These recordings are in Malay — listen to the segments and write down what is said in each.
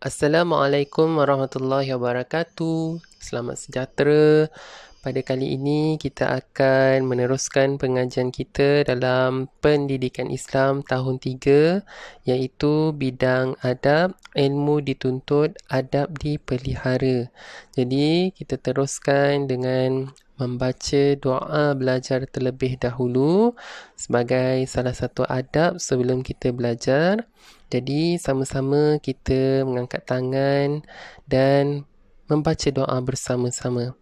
Assalamualaikum warahmatullahi wabarakatuh. Selamat sejahtera. Pada kali ini kita akan meneruskan pengajian kita dalam Pendidikan Islam tahun 3, iaitu bidang adab, ilmu dituntut, adab dipelihara. Jadi kita teruskan dengan membaca doa belajar terlebih dahulu sebagai salah satu adab sebelum kita belajar. Jadi sama-sama kita mengangkat tangan dan membaca doa bersama-sama.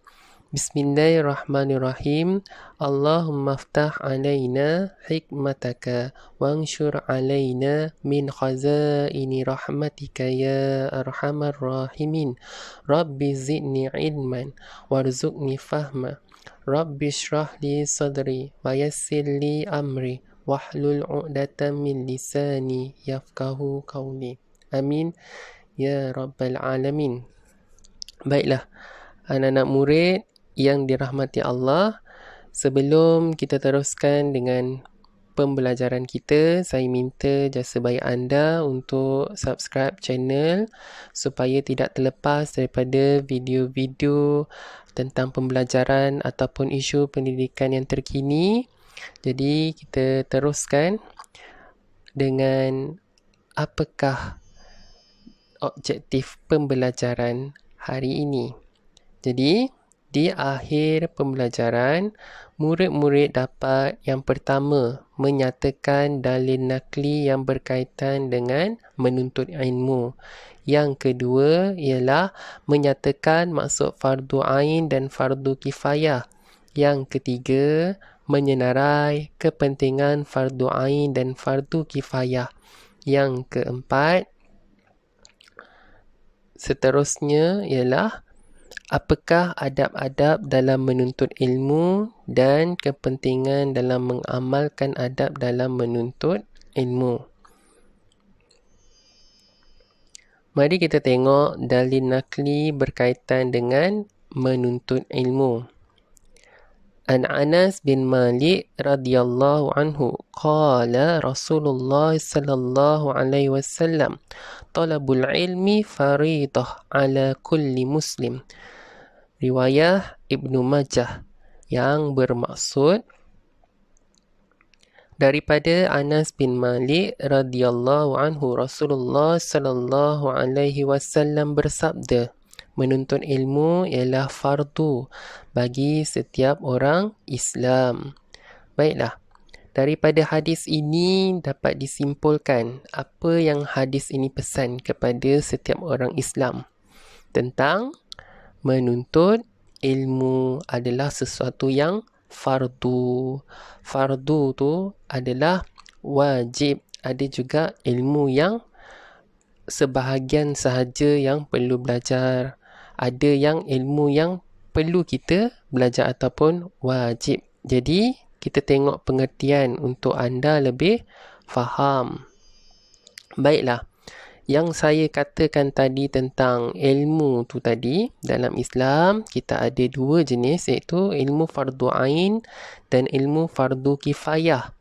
Bismillahirrahmanirrahim. Allahumma aftah alaina hikmataka wanshur alaina min khazaini rahmatika ya arhamar rahimin. Rabbi zidni ilman warzuqni fahma. Rabbi shrah li sadri wa yassir li amri wahlul 'uqdatam min lisani yafqahu qawli. Amin ya rabbal alamin. Baiklah, anak-anak murid yang dirahmati Allah, sebelum kita teruskan dengan pembelajaran kita, saya minta jasa baik anda untuk subscribe channel supaya tidak terlepas daripada video-video tentang pembelajaran ataupun isu pendidikan yang terkini. Jadi kita teruskan dengan apakah objektif pembelajaran hari ini. Jadi di akhir pembelajaran, murid-murid dapat yang pertama menyatakan dalil nakli yang berkaitan dengan menuntut ilmu. Yang kedua ialah menyatakan maksud fardu ain dan fardu kifayah. Yang ketiga, menyenarai kepentingan fardu ain dan fardu kifayah. Yang keempat, seterusnya ialah apakah adab-adab dalam menuntut ilmu dan kepentingan dalam mengamalkan adab dalam menuntut ilmu. Mari kita tengok dalil nakli berkaitan dengan menuntut ilmu. An Anas bin Malik radhiyallahu anhu qala Rasulullah sallallahu alaihi wasallam talabul ilmi faridah ala kulli muslim. Riwayah Ibnu Majah, yang bermaksud daripada Anas bin Malik radhiyallahu anhu, Rasulullah sallallahu alaihi wasallam bersabda, menuntut ilmu ialah fardu bagi setiap orang Islam. Baiklah, daripada hadis ini dapat disimpulkan apa yang hadis ini pesan kepada setiap orang Islam tentang menuntut ilmu adalah sesuatu yang fardu. Fardu tu adalah wajib. Ada juga ilmu yang sebahagian sahaja yang perlu belajar. Ada yang ilmu yang perlu kita belajar ataupun wajib. Jadi, kita tengok pengertian untuk anda lebih faham. Baiklah, yang saya katakan tadi tentang ilmu tu tadi, dalam Islam, kita ada dua jenis, iaitu ilmu fardu ain dan ilmu fardu kifayah.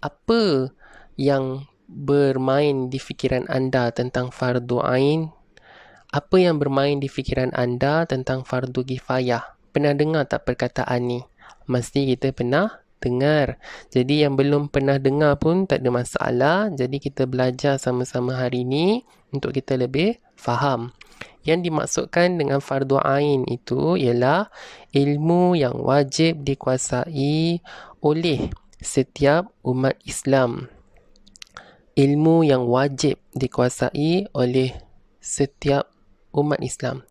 Apa yang bermain di fikiran anda tentang fardu ain? Apa yang bermain di fikiran anda tentang fardu kifayah? Pernah dengar tak perkataan ni? Mesti kita pernah dengar. Jadi yang belum pernah dengar pun tak ada masalah. Jadi kita belajar sama-sama hari ni untuk kita lebih faham. Yang dimaksudkan dengan fardu ain itu ialah ilmu yang wajib dikuasai oleh setiap umat Islam. Ilmu yang wajib dikuasai oleh setiap umat Islam.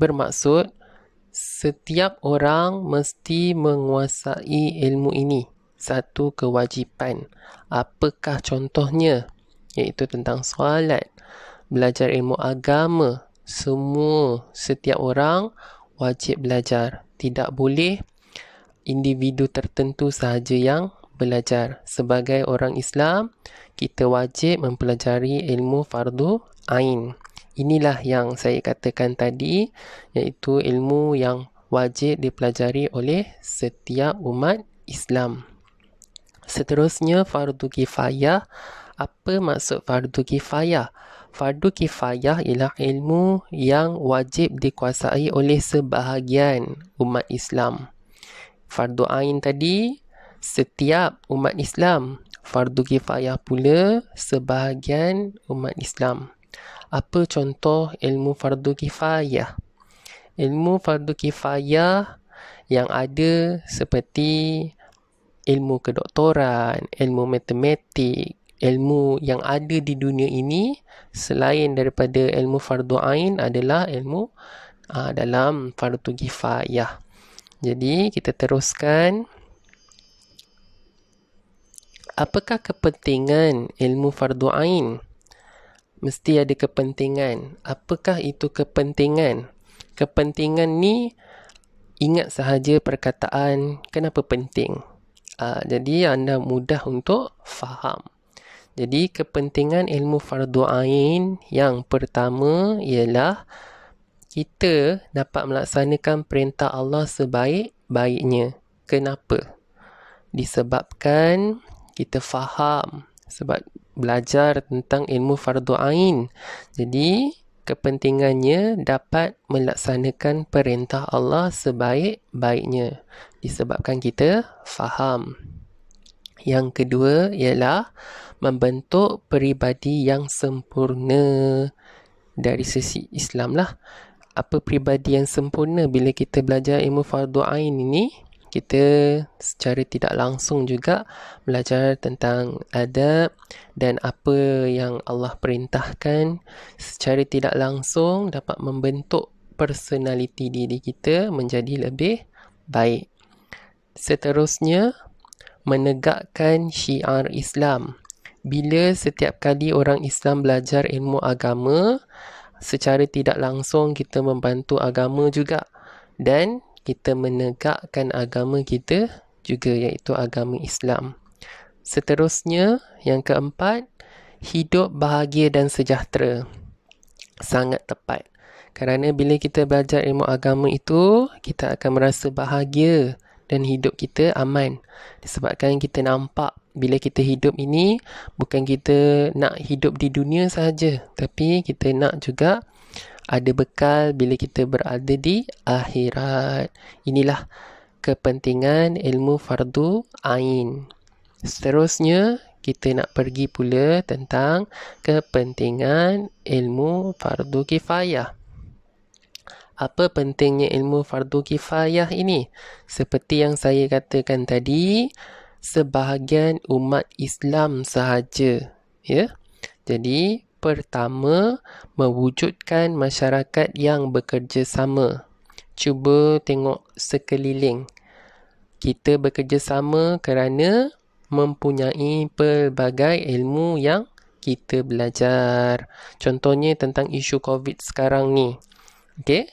Bermaksud, setiap orang mesti menguasai ilmu ini. Satu kewajipan. Apakah contohnya? Iaitu tentang solat, belajar ilmu agama. Setiap orang wajib belajar. Tidak boleh individu tertentu sahaja yang belajar. Sebagai orang Islam, kita wajib mempelajari ilmu fardu ain. Inilah yang saya katakan tadi, iaitu ilmu yang wajib dipelajari oleh setiap umat Islam. Seterusnya, fardu kifayah. Apa maksud fardu kifayah? Fardu kifayah ialah ilmu yang wajib dikuasai oleh sebahagian umat Islam. Fardu ain tadi, setiap umat Islam. Fardu kifayah pula, sebahagian umat Islam. Apa contoh ilmu fardu kifayah? Ilmu fardu kifayah yang ada seperti ilmu kedoktoran, ilmu matematik, ilmu yang ada di dunia ini selain daripada ilmu fardu ain adalah ilmu dalam fardu kifayah. Jadi kita teruskan. Apakah kepentingan ilmu fardu ain? Mesti ada kepentingan. Apakah itu kepentingan? Kepentingan ni, ingat sahaja perkataan kenapa penting. Jadi anda mudah untuk faham. Jadi kepentingan ilmu fardu ain yang pertama ialah kita dapat melaksanakan perintah Allah sebaik-baiknya. Kenapa? Disebabkan kita faham, sebab belajar tentang ilmu fardu ain. Jadi kepentingannya dapat melaksanakan perintah Allah sebaik-baiknya disebabkan kita faham. Yang kedua ialah membentuk peribadi yang sempurna dari sisi Islam lah. Apa peribadi yang sempurna? Bila kita belajar ilmu fardu ain ini, kita secara tidak langsung juga belajar tentang adab dan apa yang Allah perintahkan. Secara tidak langsung dapat membentuk personaliti diri kita menjadi lebih baik. Seterusnya, menegakkan syiar Islam. Bila setiap kali orang Islam belajar ilmu agama, secara tidak langsung kita membantu agama juga dan kita menegakkan agama kita juga, iaitu agama Islam. Seterusnya, yang keempat, hidup bahagia dan sejahtera. Sangat tepat. Kerana bila kita belajar ilmu agama itu, kita akan merasa bahagia dan hidup kita aman. Disebabkan kita nampak bila kita hidup ini, bukan kita nak hidup di dunia sahaja, tapi kita nak juga ada bekal bila kita berada di akhirat. Inilah kepentingan ilmu fardu ain. Seterusnya, kita nak pergi pula tentang kepentingan ilmu fardu kifayah. Apa pentingnya ilmu fardu kifayah ini? Seperti yang saya katakan tadi, sebahagian umat Islam sahaja. Ya? Jadi, pertama, mewujudkan masyarakat yang bekerjasama. Cuba tengok sekeliling. Kita bekerjasama kerana mempunyai pelbagai ilmu yang kita belajar. Contohnya tentang isu COVID sekarang ni. Okey?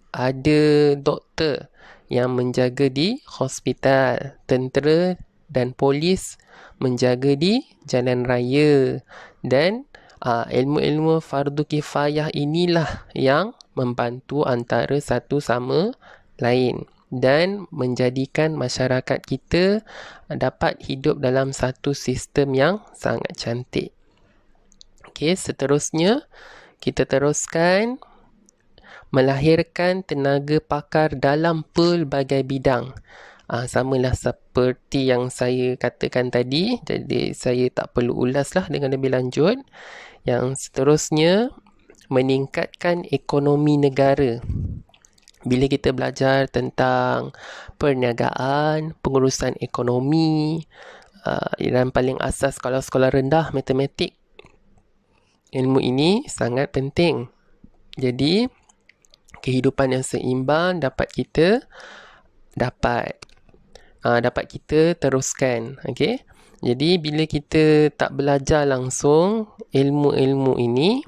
Ada doktor yang menjaga di hospital, tentera dan polis menjaga di jalan raya, dan ilmu-ilmu fardu kifayah inilah yang membantu antara satu sama lain dan menjadikan masyarakat kita dapat hidup dalam satu sistem yang sangat cantik. Okey, seterusnya kita teruskan melahirkan tenaga pakar dalam pelbagai bidang. Samalah seperti yang saya katakan tadi, jadi saya tak perlu ulaslah dengan lebih lanjut. Yang seterusnya, meningkatkan ekonomi negara. Bila kita belajar tentang perniagaan, pengurusan ekonomi, dan paling asas kalau sekolah rendah, matematik, ilmu ini sangat penting. Jadi, kehidupan yang seimbang dapat kita teruskan. Okay? Jadi bila kita tak belajar langsung ilmu-ilmu ini,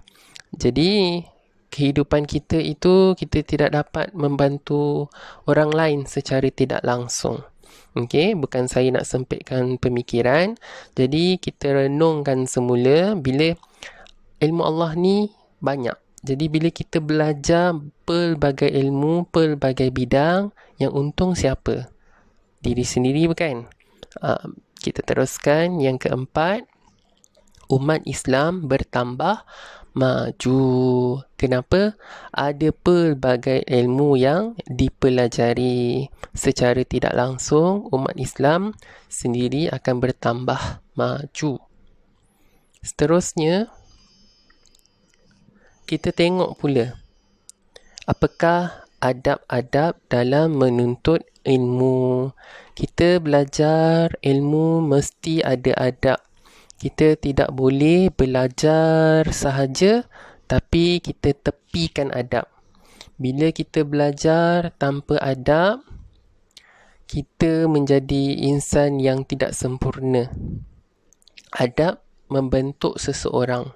jadi kehidupan kita itu kita tidak dapat membantu orang lain secara tidak langsung. Okay? Bukan saya nak sempitkan pemikiran. Jadi kita renungkan semula bila ilmu Allah ni banyak. Jadi bila kita belajar pelbagai ilmu, pelbagai bidang, yang untung siapa? Diri sendiri bukan? Kita teruskan yang keempat, umat Islam bertambah maju. Kenapa? Ada pelbagai ilmu yang dipelajari. Secara tidak langsung, umat Islam sendiri akan bertambah maju. Seterusnya, kita tengok pula apakah adab-adab dalam menuntut ilmu. Kita belajar ilmu mesti ada adab. Kita tidak boleh belajar sahaja tapi kita tepikan adab. Bila kita belajar tanpa adab, kita menjadi insan yang tidak sempurna. Adab membentuk seseorang.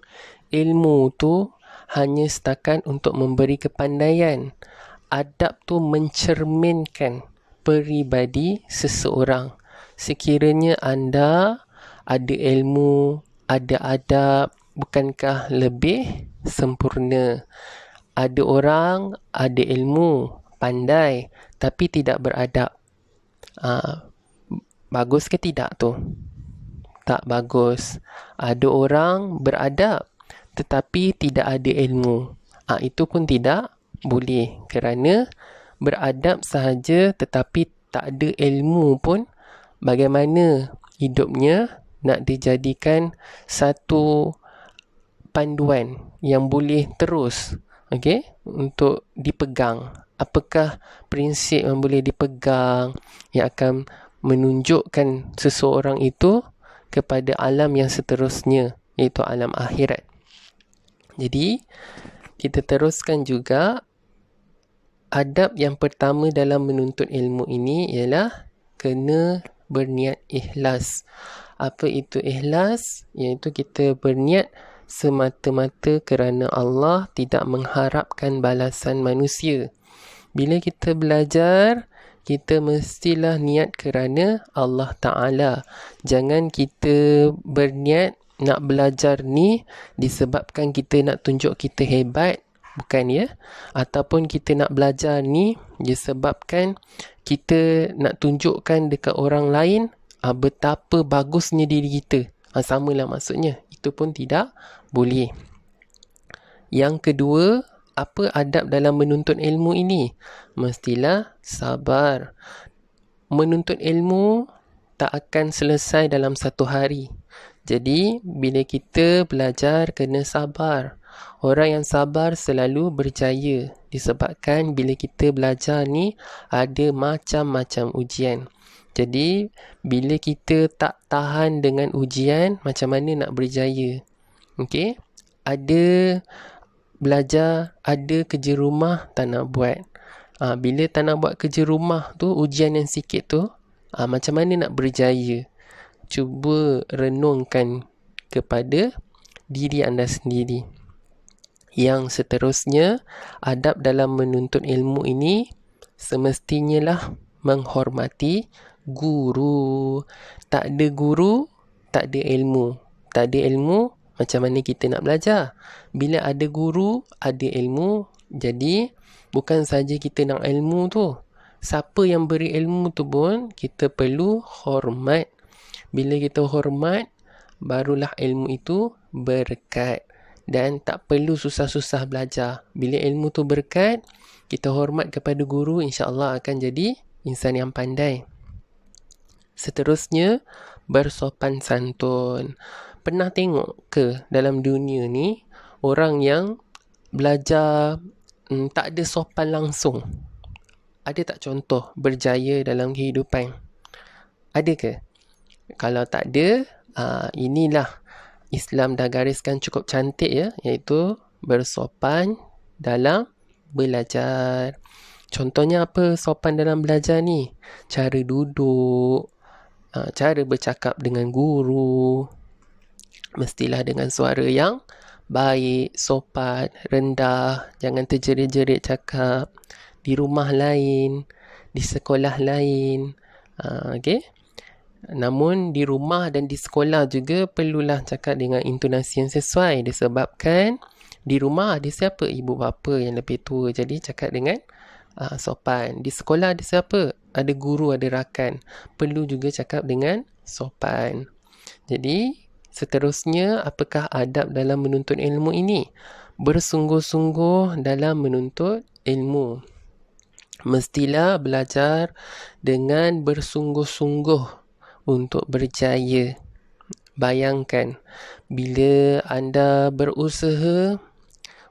Ilmu tu hanya setakat untuk memberi kepandaian. Adab tu mencerminkan peribadi seseorang. Sekiranya anda ada ilmu, ada adab, bukankah lebih sempurna? Ada orang ada ilmu, pandai, tapi tidak beradab. Bagus ke tidak tu? Tak bagus. Ada orang beradab, tetapi tidak ada ilmu. Itu pun tidak boleh. Kerana beradab sahaja tetapi tak ada ilmu pun, bagaimana hidupnya nak dijadikan satu panduan yang boleh terus untuk dipegang. Apakah prinsip yang boleh dipegang yang akan menunjukkan seseorang itu kepada alam yang seterusnya, iaitu alam akhirat. Jadi, kita teruskan juga adab yang pertama dalam menuntut ilmu ini ialah kena berniat ikhlas. Apa itu ikhlas? Iaitu kita berniat semata-mata kerana Allah, tidak mengharapkan balasan manusia. Bila kita belajar, kita mestilah niat kerana Allah Ta'ala. Jangan kita berniat nak belajar ni disebabkan kita nak tunjuk kita hebat. Bukan ya. Ataupun kita nak belajar ni disebabkan kita nak tunjukkan dekat orang lain betapa bagusnya diri kita. Samalah maksudnya. Itu pun tidak boleh. Yang kedua, apa adab dalam menuntut ilmu ini? Mestilah sabar. Menuntut ilmu tak akan selesai dalam satu hari. Jadi, bila kita belajar, kena sabar. Orang yang sabar selalu berjaya. Disebabkan bila kita belajar ni, ada macam-macam ujian. Jadi, bila kita tak tahan dengan ujian, macam mana nak berjaya? Okey? Ada belajar, ada kerja rumah tak nak buat. Bila tak nak buat kerja rumah tu, ujian yang sikit tu, macam mana nak berjaya? Cuba renungkan kepada diri anda sendiri. Yang seterusnya, adab dalam menuntut ilmu ini semestinya lah menghormati guru. Tak ada guru, tak ada ilmu. Tak ada ilmu, macam mana kita nak belajar? Bila ada guru, ada ilmu. Jadi, bukan saja kita nak ilmu tu. Siapa yang beri ilmu tu pun, kita perlu hormat. Bila kita hormat, barulah ilmu itu berkat. Dan tak perlu susah-susah belajar. Bila ilmu tu berkat, kita hormat kepada guru, insya-Allah akan jadi insan yang pandai. Seterusnya, bersopan santun. Pernah tengok ke dalam dunia ni, orang yang belajar tak ada sopan langsung? Ada tak contoh berjaya dalam kehidupan? Ada ke? Kalau tak ada, inilah Islam dah gariskan cukup cantik ya, iaitu bersopan dalam belajar. Contohnya apa sopan dalam belajar ni? Cara duduk, cara bercakap dengan guru, mestilah dengan suara yang baik, sopan, rendah. Jangan terjerit-jerit cakap. Di rumah lain, di sekolah lain. Okey? Namun di rumah dan di sekolah juga perlulah cakap dengan intonasi yang sesuai. Disebabkan di rumah ada siapa? Ibu bapa yang lebih tua. Jadi cakap dengan sopan. Di sekolah ada siapa? Ada guru, ada rakan. Perlu juga cakap dengan sopan. Jadi Seterusnya, apakah adab dalam menuntut ilmu ini? Bersungguh-sungguh dalam menuntut ilmu. Mestilah belajar dengan bersungguh-sungguh untuk berjaya. Bayangkan, bila anda berusaha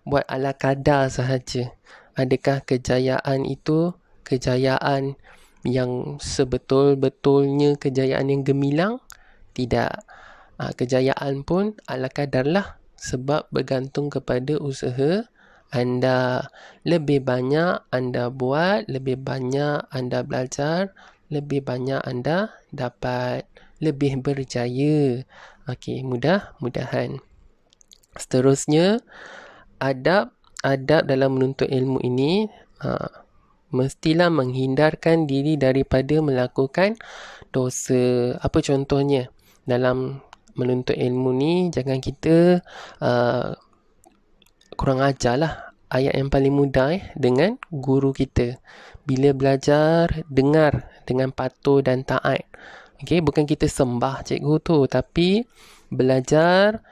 buat ala kadar sahaja, adakah kejayaan itu kejayaan yang sebetul-betulnya kejayaan yang gemilang? Tidak. Kejayaan pun ala kadar lah, sebab bergantung kepada usaha anda. Lebih banyak anda buat, lebih banyak anda belajar, lebih banyak anda dapat, lebih berjaya. Okey, mudah-mudahan. Seterusnya, adab dalam menuntut ilmu ini mestilah menghindarkan diri daripada melakukan dosa. Apa contohnya? Dalam menuntut ilmu ni, jangan kita kurang ajar lah. Ayat yang paling mudah dengan guru kita. Bila belajar, dengar dengan patuh dan taat. Okay, bukan kita sembah cikgu tu, tapi belajar,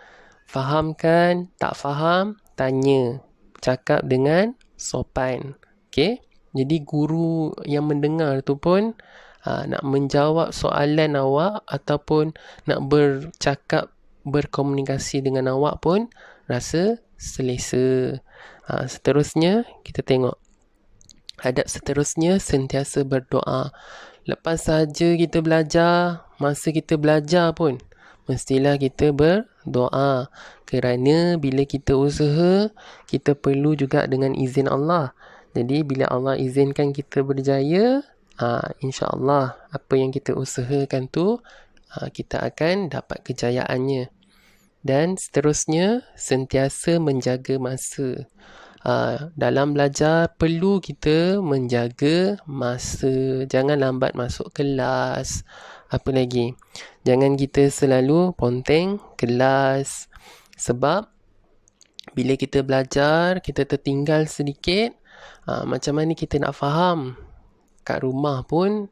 fahamkan, tak faham, tanya. Cakap dengan sopan. Okay, jadi guru yang mendengar tu pun nak menjawab soalan awak ataupun nak bercakap, berkomunikasi dengan awak pun rasa selesa. Seterusnya, kita tengok. Adab seterusnya, sentiasa berdoa. Lepas saja kita belajar, masa kita belajar pun, mestilah kita berdoa. Kerana bila kita usaha, kita perlu juga dengan izin Allah. Jadi, bila Allah izinkan kita berjaya, insya-Allah apa yang kita usahakan tu, kita akan dapat kejayaannya. Dan seterusnya, sentiasa menjaga masa. Dalam belajar, perlu kita menjaga masa. Jangan lambat masuk kelas. Apa lagi? Jangan kita selalu ponteng kelas. Sebab, bila kita belajar, kita tertinggal sedikit, macam mana kita nak faham? Kat rumah pun,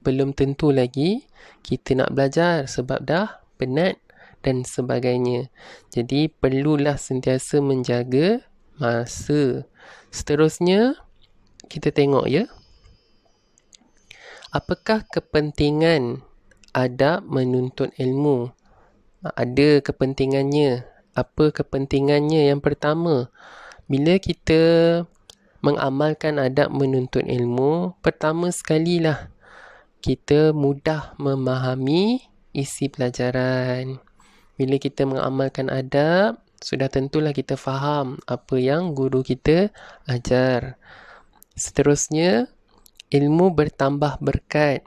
belum tentu lagi kita nak belajar sebab dah penat dan sebagainya. Jadi, perlulah sentiasa menjaga masa. Seterusnya, kita tengok ya. Apakah kepentingan adab menuntut ilmu? Ada kepentingannya. Apa kepentingannya? Yang pertama, bila kita mengamalkan adab menuntut ilmu, pertama sekali lah, kita mudah memahami isi pelajaran. Bila kita mengamalkan adab, sudah tentulah kita faham apa yang guru kita ajar. Seterusnya, ilmu bertambah berkat.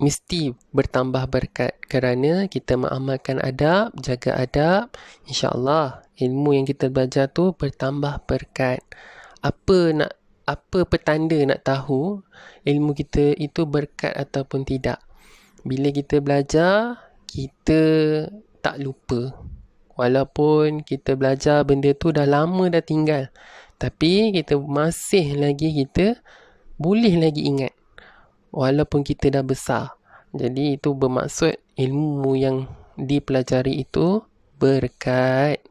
Mesti bertambah berkat kerana kita mengamalkan adab, jaga adab. InsyaAllah, ilmu yang kita belajar tu bertambah berkat. Apa petanda nak tahu ilmu kita itu berkat ataupun tidak? Bila kita belajar, kita tak lupa. Walaupun kita belajar benda tu dah lama dah tinggal, tapi kita masih lagi, kita boleh lagi ingat walaupun kita dah besar. Jadi itu bermaksud ilmu yang dipelajari itu berkat.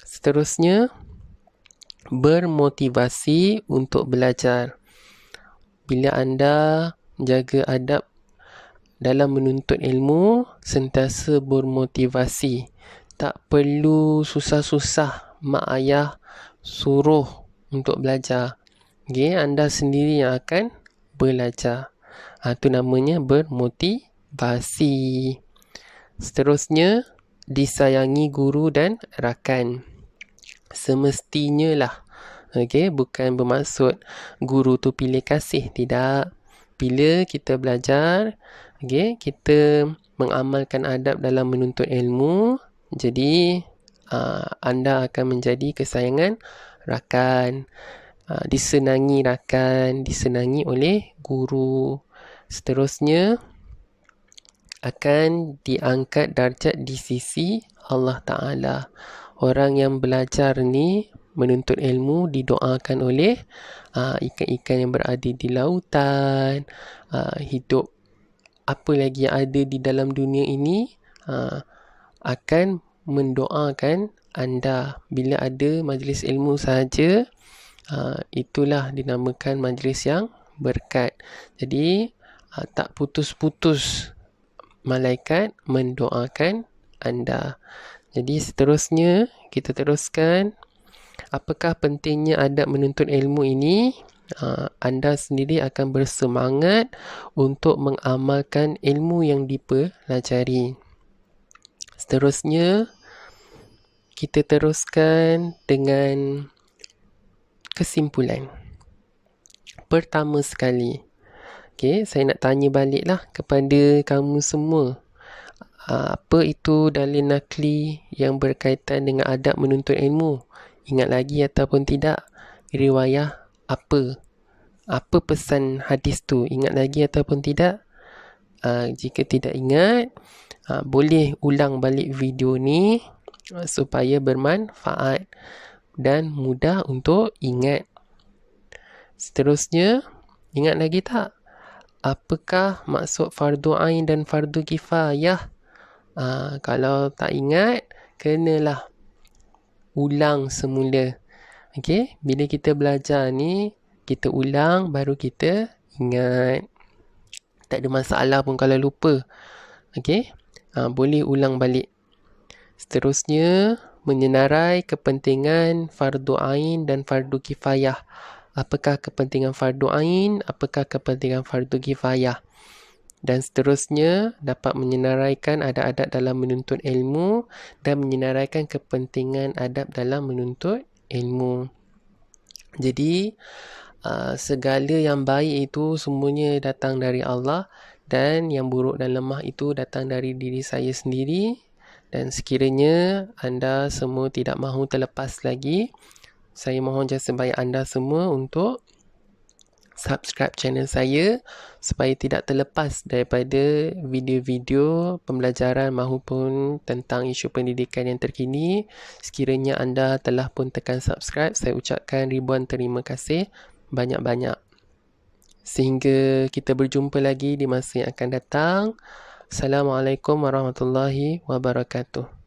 Seterusnya, bermotivasi untuk belajar. Bila anda jaga adab dalam menuntut ilmu, sentiasa bermotivasi. Tak perlu susah-susah mak ayah suruh untuk belajar. Okay, anda sendiri yang akan belajar. Itu namanya bermotivasi. Seterusnya, disayangi guru dan rakan. Semestinya lah. Okay, bukan bermaksud guru tu pilih kasih. Tidak. Bila kita belajar, okay, kita mengamalkan adab dalam menuntut ilmu, jadi anda akan menjadi kesayangan rakan. Disenangi rakan, disenangi oleh guru. Seterusnya, akan diangkat darjat di sisi Allah Ta'ala. Orang yang belajar ni, menuntut ilmu, didoakan oleh ikan-ikan yang berada di lautan, hidup apa lagi yang ada di dalam dunia ini, akan mendoakan anda. Bila ada majlis ilmu sahaja, itulah dinamakan majlis yang berkat. Jadi tak putus-putus malaikat mendoakan anda. Jadi seterusnya kita teruskan. Apakah pentingnya adab menuntut ilmu ini? Anda sendiri akan bersemangat untuk mengamalkan ilmu yang dipelajari. Seterusnya, kita teruskan dengan kesimpulan. Pertama sekali, saya nak tanya baliklah kepada kamu semua. Apa itu dalil nakli yang berkaitan dengan adab menuntut ilmu? Ingat lagi ataupun tidak? Riwayah apa? Apa pesan hadis tu? Ingat lagi ataupun tidak? Jika tidak ingat, boleh ulang balik video ni supaya bermanfaat dan mudah untuk ingat. Seterusnya, ingat lagi tak? Apakah maksud fardu ain dan fardu kifayah? Kalau tak ingat, kenalah ulang semula. Bila kita belajar ni, kita ulang baru kita ingat. Tak ada masalah pun kalau lupa. Boleh ulang balik. Seterusnya, menyenarai kepentingan fardu ain dan fardu kifayah. Apakah kepentingan fardu ain? Apakah kepentingan fardu kifayah? Dan seterusnya, dapat menyenaraikan adab-adab dalam menuntut ilmu dan menyenaraikan kepentingan adab dalam menuntut ilmu. Jadi, segala yang baik itu semuanya datang dari Allah, dan yang buruk dan lemah itu datang dari diri saya sendiri. Dan sekiranya anda semua tidak mahu terlepas lagi, saya mohon jasa baik anda semua untuk subscribe channel saya supaya tidak terlepas daripada video-video pembelajaran maupun tentang isu pendidikan yang terkini. Sekiranya anda telah pun tekan subscribe, saya ucapkan ribuan terima kasih banyak-banyak. Sehingga kita berjumpa lagi di masa yang akan datang. Assalamualaikum warahmatullahi wabarakatuh.